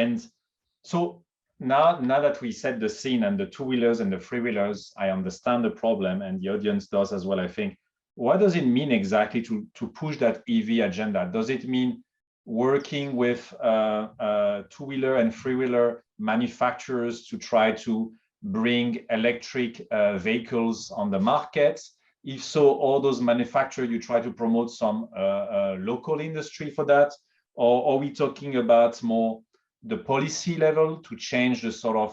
And so now that we set the scene and the two-wheelers and the three-wheelers, I understand the problem, and the audience does as well, I think. What does it mean exactly to push that EV agenda? Does it mean working with two-wheeler and three-wheeler manufacturers to try to bring electric vehicles on the market? If so, all those manufacturers, you try to promote some local industry for that? Or are we talking about more the policy level to change the sort of,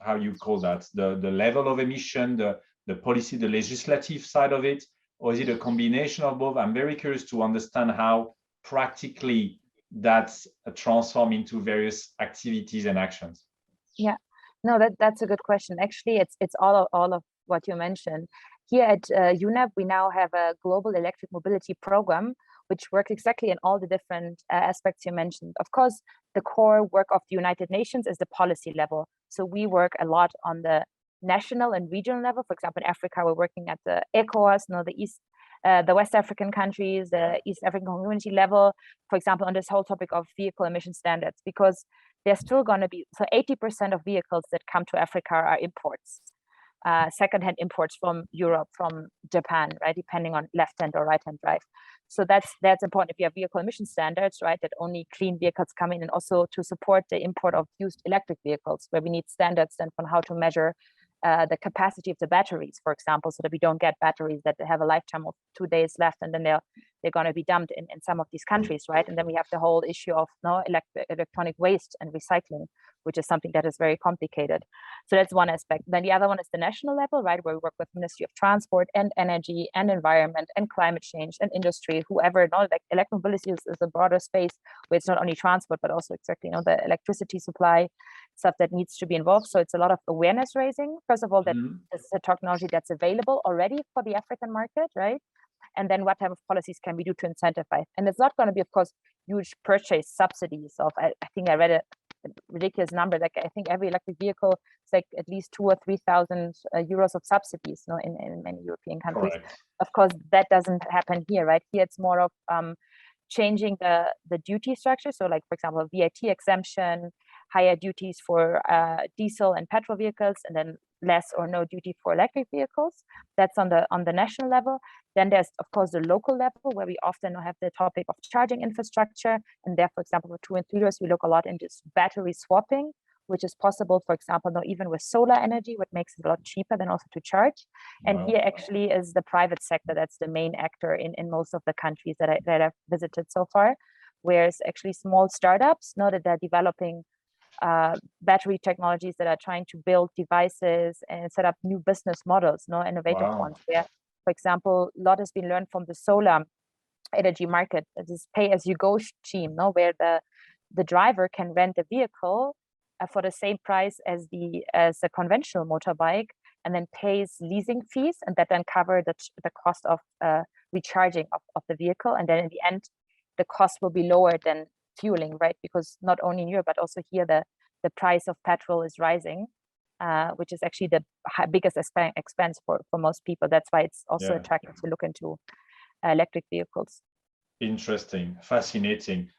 how you call that, the level of emission, the policy, the legislative side of it? Or is it a combination of both? I'm very curious to understand how practically that's transformed into various activities and actions. Yeah, no, that's a good question. Actually, it's all of what you mentioned. Here at UNEP, we now have a global electric mobility program, which works exactly in all the different aspects you mentioned. Of course, the core work of the United Nations is the policy level. So we work a lot on the national and regional level. For example, in Africa, we're working at the ECOWAS, the West African countries, the East African Community level, for example, on this whole topic of vehicle emission standards, because there's still going to be, so 80% of vehicles that come to Africa are imports. Secondhand imports from Europe, from Japan, right, depending on left-hand or right-hand drive. So that's important if you have vehicle emission standards, right, that only clean vehicles come in, and also to support the import of used electric vehicles, where we need standards then on how to measure the capacity of the batteries, for example, so that we don't get batteries that have a lifetime of 2 days left and then they're going to be dumped in some of these countries, right? And then we have the whole issue of electronic waste and recycling, which is something that is very complicated. So that's one aspect. Then the other one is the national level, right, where we work with Ministry of Transport and Energy and Environment and Climate Change and Industry, whoever. Like electromobility is a broader space where it's not only transport, but also exactly, the electricity supply, stuff that needs to be involved. So it's a lot of awareness raising. First of all, that this is a technology that's available already for the African market, right? And then what type of policies can we do to incentivize? And it's not going to be, of course, huge purchase subsidies of, I think I read a ridiculous number, like I think every electric vehicle is like at least 2,000 or 3,000 euros of subsidies, in many European countries. Correct. Of course, that doesn't happen here, right? Here it's more of changing the duty structure. So like, for example, VAT exemption, higher duties for diesel and petrol vehicles, and then less or no duty for electric vehicles. That's on the national level. Then there's, of course, the local level, where we often have the topic of charging infrastructure. And there, for example, for 2 and 3-wheelers, we look a lot into battery swapping, which is possible, for example, even with solar energy, which makes it a lot cheaper than also to charge. And Here actually is the private sector that's the main actor in most of the countries that I've visited so far, whereas actually small startups know that they're developing battery technologies, that are trying to build devices and set up new business models, innovative ones. Where, for example, a lot has been learned from the solar energy market, this pay-as-you-go scheme, where the driver can rent a vehicle for the same price as a conventional motorbike, and then pays leasing fees, and that then cover the cost of recharging of the vehicle. And then in the end, the cost will be lower than fueling, right? Because not only in Europe, but also here, the price of petrol is rising, which is actually the biggest expense for most people. That's why it's also attractive to look into electric vehicles. Interesting, fascinating.